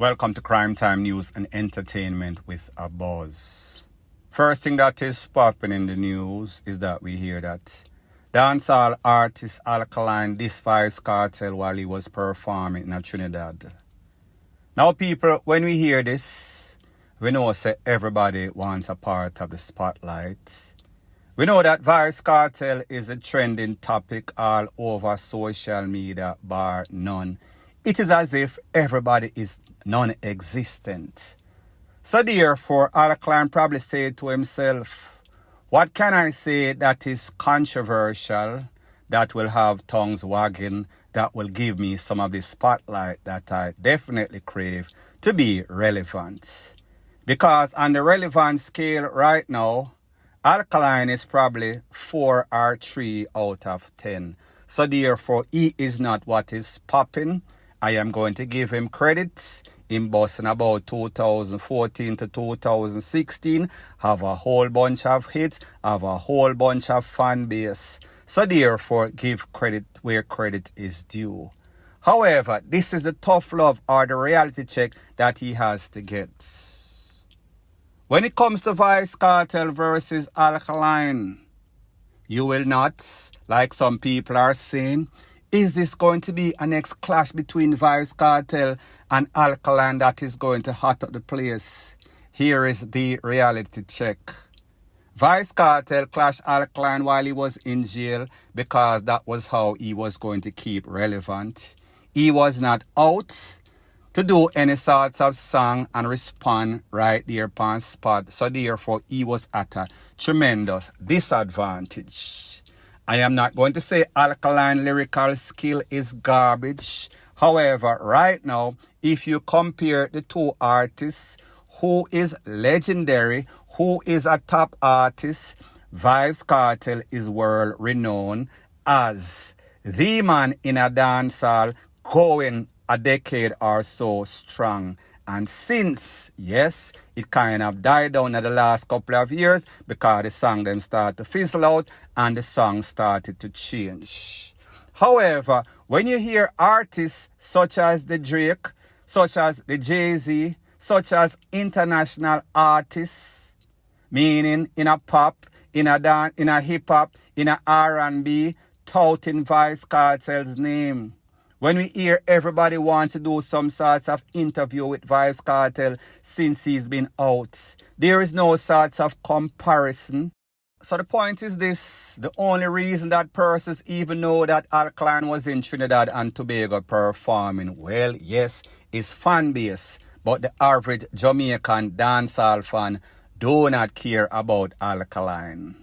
Welcome to Crime Time News and Entertainment with a Buzz. First thing that is popping in the news is that we hear that dancehall artist Alka dissed Vybz Kartel while he was performing in Trinidad. Now people, when we hear this, we know that everybody wants a part of the spotlight. We know that Vybz Kartel is a trending topic all over social media, bar none. It is as if everybody is non-existent. So therefore, Alka probably said to himself, what can I say that is controversial, that will have tongues wagging, that will give me some of the spotlight that I definitely crave to be relevant? Because on the relevant scale right now, Alka is probably 4 or 3 out of 10. So therefore, he is not what is popping. I am going to give him credit. In Boston about 2014 to 2016, have a whole bunch of hits, have a whole bunch of fan base. So therefore, give credit where credit is due. However, this is the tough love or the reality check that he has to get. When it comes to Vybz Kartel versus Alka, you will not, like some people are saying, is this going to be a next clash between Vybz Kartel and Alka that is going to hot up the place? Here is the reality check. Vybz Kartel clashed Alka while he was in jail because that was how he was going to keep relevant. He was not out to do any sorts of song and respond right there on spot. So therefore, he was at a tremendous disadvantage. I am not going to say Alka lyrical skill is garbage. However, right now, if you compare the two artists, who is legendary, who is a top artist, Vybz Kartel is world renowned as the man in a dancehall going a decade or so strong. And since, yes, it kind of died down in the last couple of years because the song them started to fizzle out and the song started to change. However, when you hear artists such as the Drake, such as the Jay-Z, such as international artists, meaning in a pop, in a hip-hop, in a R&B, touting Vybz Kartel's name. When we hear everybody wants to do some sorts of interview with Vybz Kartel since he's been out, there is no sorts of comparison. So the point is this, the only reason that persons even know that Alka was in Trinidad and Tobago performing, well, yes, is fan base. But the average Jamaican dancehall fan do not care about Alka.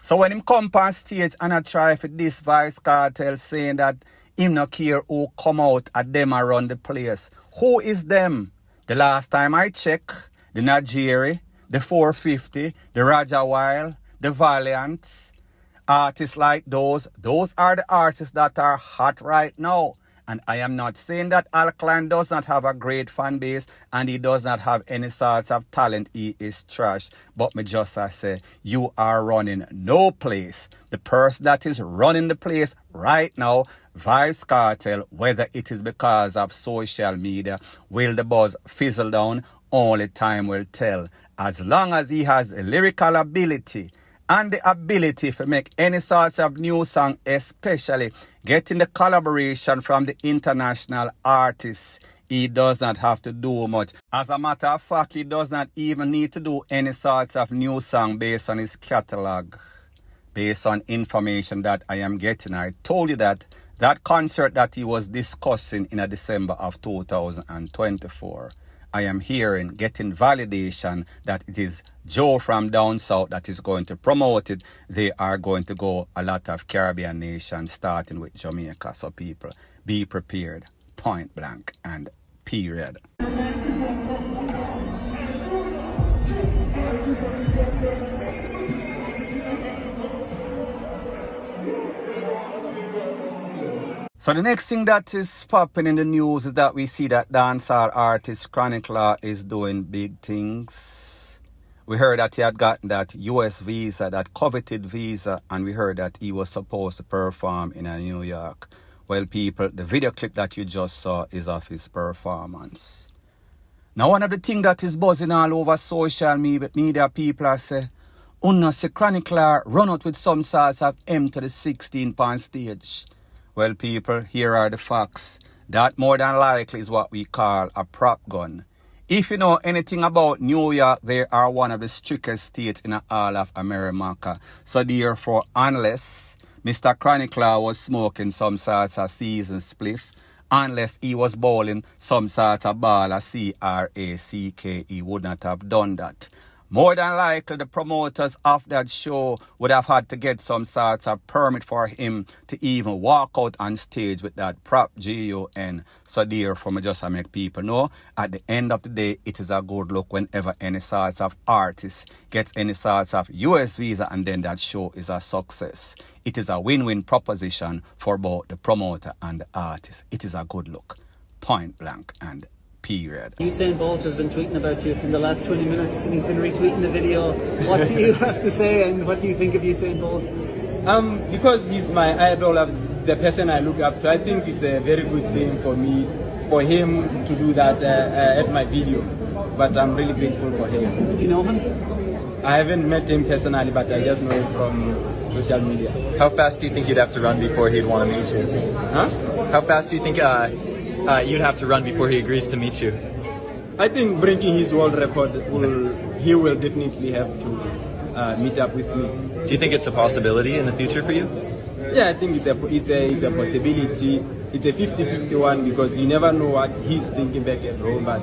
So when him come on stage and I try for this Vybz Kartel saying that him not care who come out at them around the place. Who is them? The last time I check, the Nigeri, the 450, the Raja Wild, the Valiant, artists like those are the artists that are hot right now. And I am not saying that Alka does not have a great fan base and he does not have any sorts of talent. He is trash. But me just I say, you are running no place. The person that is running the place right now, Vybz Kartel, whether it is because of social media, will the buzz fizzle down? Only time will tell. As long as he has a lyrical ability and the ability to make any sorts of new song, especially getting the collaboration from the international artists, he does not have to do much. As a matter of fact, he does not even need to do any sorts of new song based on his catalog. Based on information that I am getting, I told you that concert that he was discussing in December of 2024, I am getting validation that it is Joe from down south that is going to promote it. They are going to go a lot of Caribbean nations, starting with Jamaica. So people, be prepared, point blank and period. So the next thing that is popping in the news is that we see that dancehall artist Chronicler is doing big things. We heard that he had gotten that US visa, that coveted visa, and we heard that he was supposed to perform in New York. Well, people, the video clip that you just saw is of his performance. Now one of the things that is buzzing all over social media people are say, Unna say Chronicler run out with some sorts of M to the 16 pound stage. Well people, here are the facts. That more than likely is what we call a prop gun. If you know anything about New York, they are one of the strictest states in all of America. So therefore, unless Mr. Chronicler was smoking some sorts of season spliff, unless he was bowling some sort of ball of crack, he would not have done that. More than likely, the promoters of that show would have had to get some sort of permit for him to even walk out on stage with that prop gun. So therefore, I just make people know, at the end of the day, it is a good look whenever any sort of artist gets any sort of US visa and then that show is a success. It is a win-win proposition for both the promoter and the artist. It is a good look. Point blank and period. Usain Bolt has been tweeting about you in the last 20 minutes. He's been retweeting the video. What do you have to say and what do you think of Usain Bolt? Because he's my idol, the person I look up to, I think it's a very good thing for me, for him to do that at my video. But I'm really grateful for him. Do you know him? I haven't met him personally, but I just know him from social media. How fast do you think you'd have to run before he'd want to meet you? Huh? How fast do you think you'd have to run before he agrees to meet you? I think breaking his world record, he will definitely have to meet up with me. Do you think it's a possibility in the future for you? Yeah, I think it's a possibility. It's a 50-50 one because you never know what he's thinking back at home. But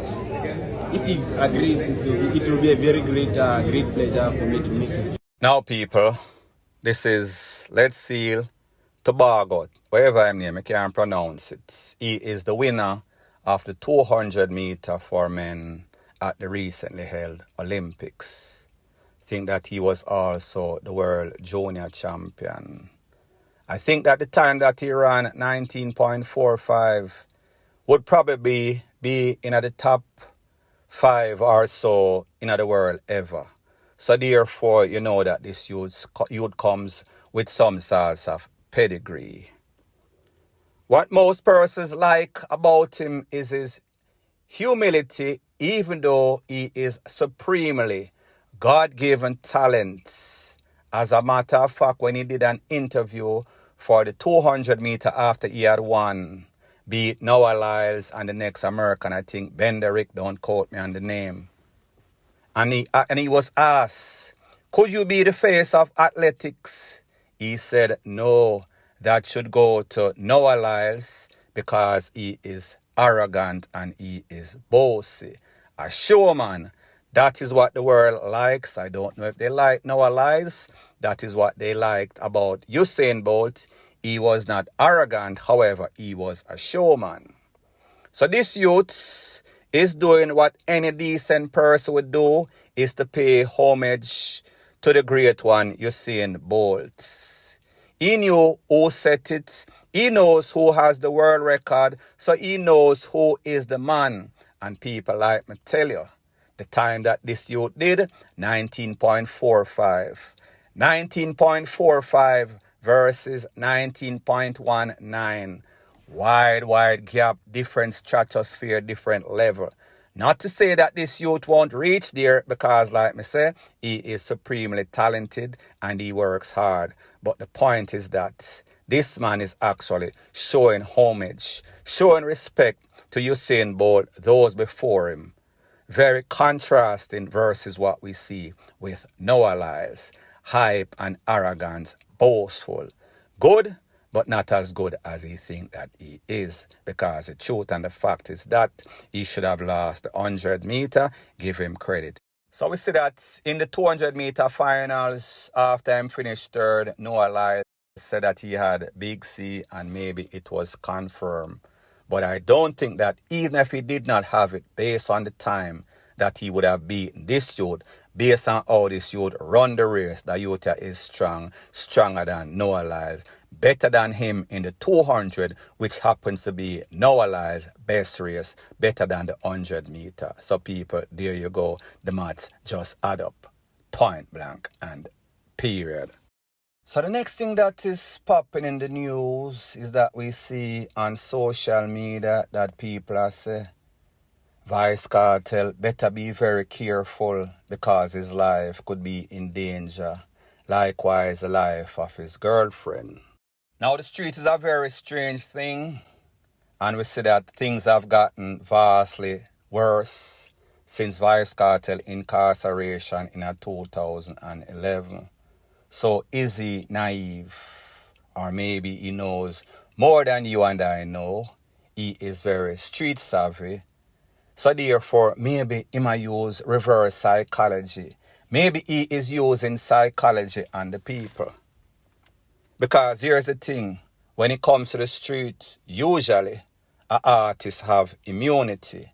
if he agrees, it will be a very great pleasure for me to meet him. Now, people, this is Let's Seal Tobago, wherever I'm name, I can't pronounce it. He is the winner of the 200 meter for men at the recently held Olympics. I think that he was also the world junior champion. I think that the time that he ran 19.45 would probably be in the top 5 or so in the world ever. So therefore, you know that this youth comes with some sorts of pedigree. What most persons like about him is his humility, even though he is supremely God-given talents. As a matter of fact, when he did an interview for the 200 meter after he had won, beat Noah Lyles and the next American, I think Benderick, don't quote me on the name. And he was asked, could you be the face of athletics? He said, no, that should go to Noah Lyles because he is arrogant and he is bossy. A showman, that is what the world likes. I don't know if they like Noah Lyles. That is what they liked about Usain Bolt. He was not arrogant, however, he was a showman. So this youth is doing what any decent person would do, is to pay homage to the great one, Usain Bolt. He knew who set it. He knows who has the world record. So he knows who is the man. And people like me tell you, the time that this youth did, 19.45. 19.45 versus 19.19. Wide gap, different stratosphere, different level. Not to say that this youth won't reach there because, like me say, he is supremely talented and he works hard. But the point is that this man is actually showing homage, showing respect to Usain Bolt, those before him. Very contrasting versus what we see with Noah Lyles. Hype and arrogance, boastful. Good, but not as good as he thinks that he is. Because the truth and the fact is that he should have lost the 100 meter. Give him credit. So we see that in the 200 meter finals, after him finished third, Noah Lyles said that he had Big C and maybe it was confirmed. But I don't think that even if he did not have it, based on the time that he would have beaten this youth, based on how this youth run the race, the youth is strong, stronger than Noah Lyles, better than him in the 200, which happens to be Noah Lyles' best race, better than the 100 meter. So people, there you go. The maths just add up. Point blank and period. So the next thing that is popping in the news is that we see on social media that people are saying, Vybz Kartel better be very careful because his life could be in danger. Likewise, the life of his girlfriend. Now, the street is a very strange thing, and we see that things have gotten vastly worse since Vybz Kartel incarceration in 2011. So, is he naive? Or maybe he knows more than you and I know. He is very street savvy. So therefore, maybe he might use reverse psychology. Maybe he is using psychology on the people. Because here's the thing. When it comes to the street, usually, artists have immunity.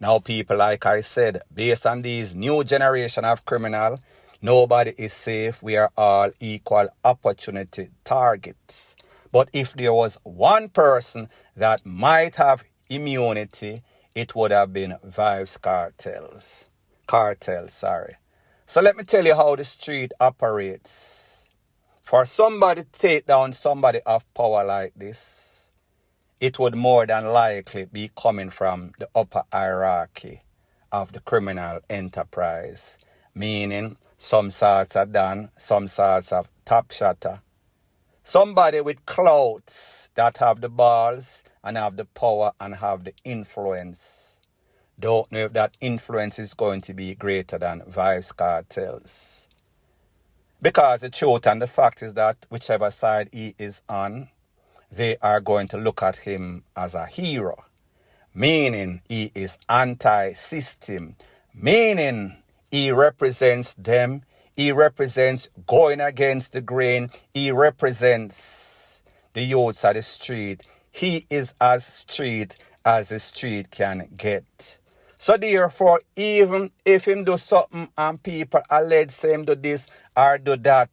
Now people, like I said, based on these new generation of criminal, nobody is safe. We are all equal opportunity targets. But if there was one person that might have immunity, it would have been Vybz Kartel. So let me tell you how the street operates. For somebody to take down somebody of power like this, it would more than likely be coming from the upper hierarchy of the criminal enterprise. Meaning, some sorts are done, some sorts of top shotter. Somebody with clouts that have the balls and have the power and have the influence. Don't know if that influence is going to be greater than Vybz Kartel's. Because the truth and the fact is that whichever side he is on, they are going to look at him as a hero. Meaning he is anti-system. Meaning he represents them. He represents going against the grain. He represents the youths of the street. He is as street as the street can get. So therefore, even if him do something and people allege him do this or do that,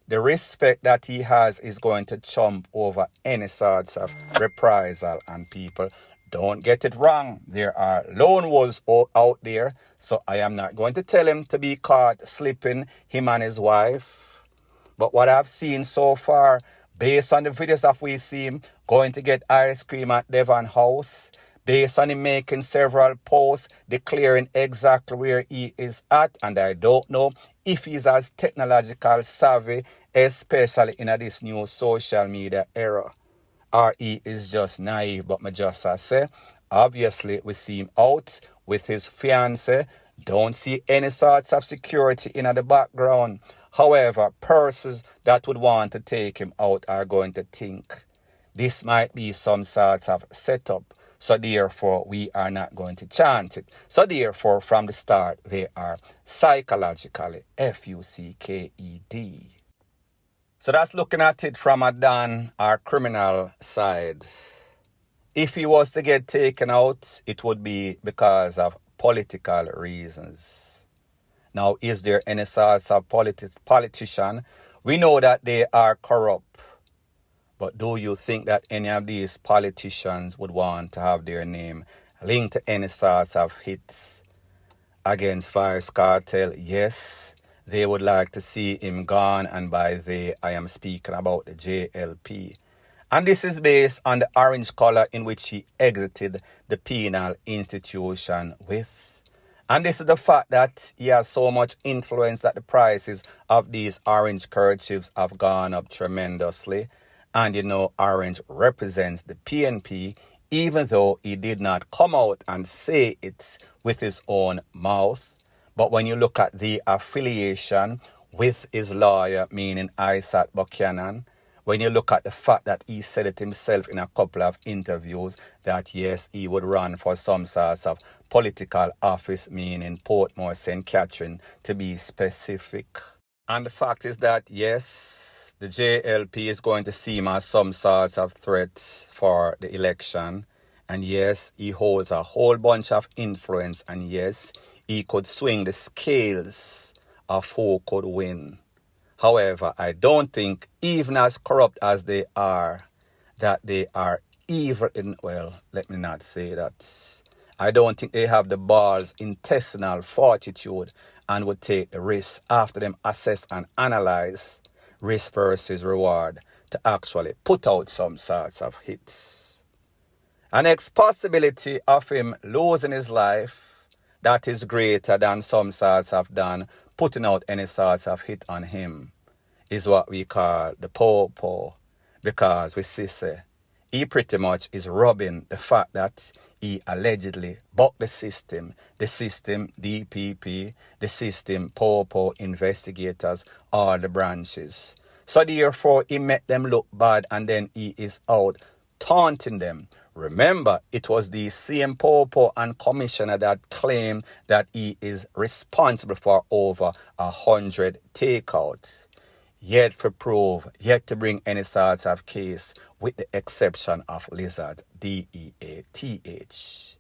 the respect that he has is going to trump over any sorts of reprisal. And people, don't get it wrong. There are lone wolves out there. So I am not going to tell him to be caught slipping, him and his wife. But what I've seen so far, based on the videos of we see him going to get ice cream at Devon House, based on him making several posts declaring exactly where he is at, and I don't know if he's as technological savvy, especially in this new social media era, or he is just naive. But me just say, obviously we see him out with his fiancée. Don't see any sorts of security in the background. However, persons that would want to take him out are going to think this might be some sorts of setup. So therefore, we are not going to chant it. So therefore, from the start, they are psychologically fucked. So that's looking at it from a Don or criminal side. If he was to get taken out, it would be because of political reasons. Now, is there any sorts of politician? We know that they are corrupt. But do you think that any of these politicians would want to have their name linked to any sorts of hits against Vybz Kartel? Yes, they would like to see him gone, and by they, I am speaking about the JLP. And this is based on the orange color in which he exited the penal institution with. And this is the fact that he has so much influence that the prices of these orange kerchiefs have gone up tremendously. And you know, orange represents the PNP, even though he did not come out and say it with his own mouth. But when you look at the affiliation with his lawyer, meaning Isaac Buchanan, when you look at the fact that he said it himself in a couple of interviews that yes, he would run for some sorts of political office, meaning Portmore, St. Catherine, to be specific. And the fact is that yes, the JLP is going to see him as some sorts of threats for the election. And yes, he holds a whole bunch of influence. And yes, he could swing the scales of who could win. However, I don't think, even as corrupt as they are, that they are evil in, well, let me not say that. I don't think they have the balls, intestinal fortitude, and would take the risk after them assess and analyze risk versus reward to actually put out some sorts of hits. An next possibility of him losing his life that is greater than some sorts have done, putting out any sorts of hit on him, is what we call the po-po. Because we see, he pretty much is rubbing the fact that he allegedly bucked the system, DPP, the system, po-po, investigators, all the branches. So therefore, he made them look bad and then he is out taunting them. Remember, it was the same po-po and commissioner that claimed that he is responsible for over 100 takeouts. Yet for prove, yet to bring any sorts of case, with the exception of Lizard, DEATH.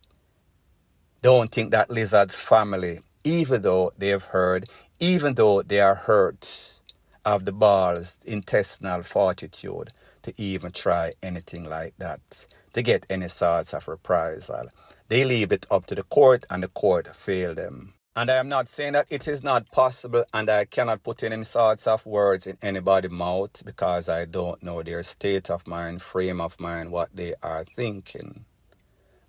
Don't think that Lizard family, even though they've heard, even though they are hurt, have the balls, intestinal fortitude to even try anything like that, to get any sorts of reprisal. They leave it up to the court and the court failed them. And I am not saying that it is not possible and I cannot put in any sorts of words in anybody's mouth because I don't know their state of mind, frame of mind, what they are thinking.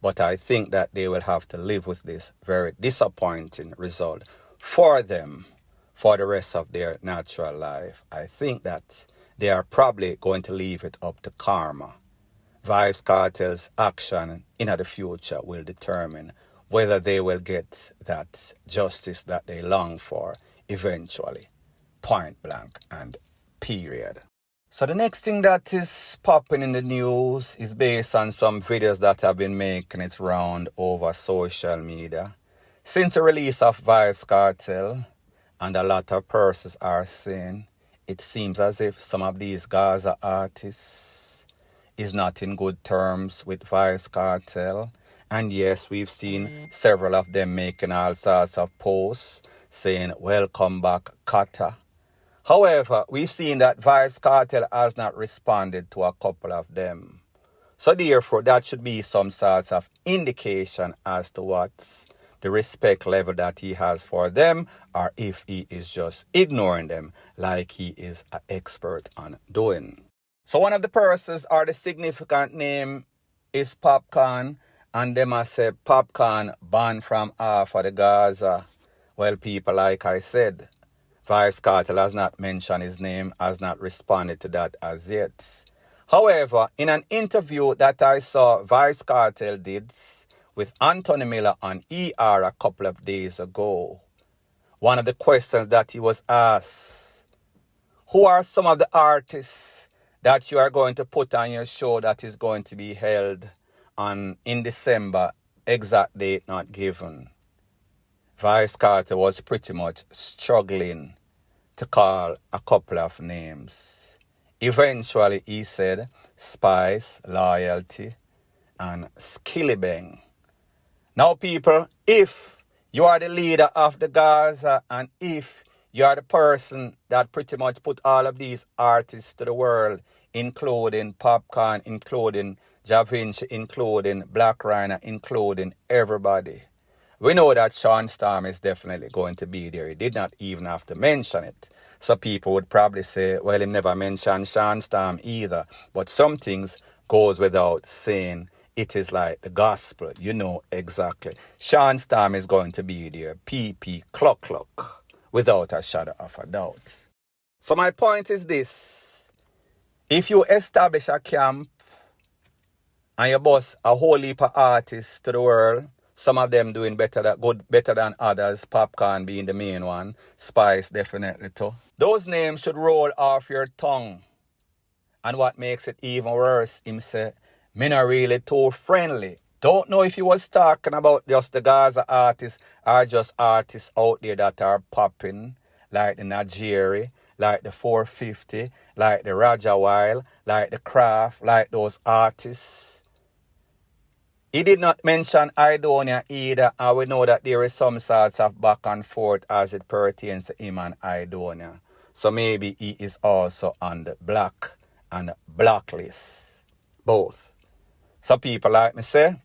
But I think that they will have to live with this very disappointing result for them for the rest of their natural life. I think that they are probably going to leave it up to karma. Vybz Kartel's action in the future will determine whether they will get that justice that they long for eventually, point blank and period. So the next thing that is popping in the news is based on some videos that have been making its round over social media. Since the release of Vybz Kartel, and a lot of persons are saying, it seems as if some of these Gaza artists is not in good terms with Vybz Kartel. And yes, we've seen several of them making all sorts of posts saying, welcome back, Kata. However, we've seen that Vybz Kartel has not responded to a couple of them. So therefore, that should be some sorts of indication as to what's the respect level that he has for them, or if he is just ignoring them like he is an expert on doing. So one of the persons or the significant name is Popcorn. And them I say Popcorn banned from for the Gaza. Well, people, like I said, Vybz Kartel has not mentioned his name, has not responded to that as yet. However, in an interview that I saw Vybz Kartel did with Anthony Miller on ER a couple of days ago, one of the questions that he was asked, who are some of the artists that you are going to put on your show that is going to be held in December, exact date not given? Vybz Kartel was pretty much struggling to call a couple of names. Eventually, he said Spice, Loyalty, and Skillibeng. Now, people, if you are the leader of the Gaza and if you are the person that pretty much put all of these artists to the world, including Popcorn, including Ja Vinci, including Black Rhino, including everybody, we know that Sean Storm is definitely going to be there. He did not even have to mention it. So people would probably say, well, he never mentioned Sean Storm either. But some things goes without saying. It is like the gospel. You know exactly. Sean Storm is going to be there. PP, cluck, cluck. Without a shadow of a doubt. So my point is this. If you establish a camp and you bust a whole heap of artists to the world, some of them doing better than others, Popcorn being the main one, Spice definitely too. Those names should roll off your tongue. And what makes it even worse, him say, me not really too friendly. Don't know if he was talking about just the Gaza artists or just artists out there that are popping, like the Nigeri, like the 450, like the Raja Wild, like the Craft, like those artists. He did not mention Idonia either, and we know that there is some sorts of back and forth as it pertains to him and Idonia. So maybe he is also on the black and blacklist. Both. So people like me say,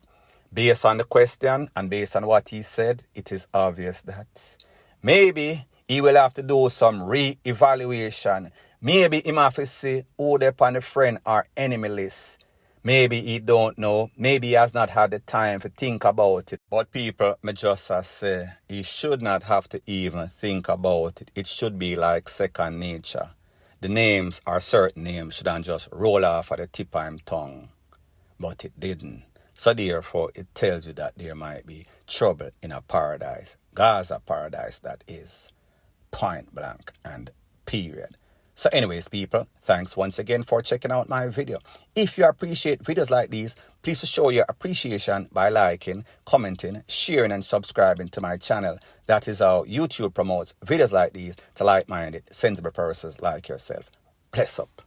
based on the question and based on what he said, it is obvious that maybe he will have to do some re-evaluation. Maybe he have to see who they on the friend or enemy list. Maybe he don't know. Maybe he has not had the time to think about it. But people, me just say, he should not have to even think about it. It should be like second nature. The names or certain names shouldn't just roll off at the tip of him tongue. But it didn't. So therefore, it tells you that there might be trouble in a paradise. Gaza paradise, that is. Point blank and period. So anyways, people, thanks once again for checking out my video. If you appreciate videos like these, please show your appreciation by liking, commenting, sharing, and subscribing to my channel. That is how YouTube promotes videos like these to like-minded, sensible persons like yourself. Bless up.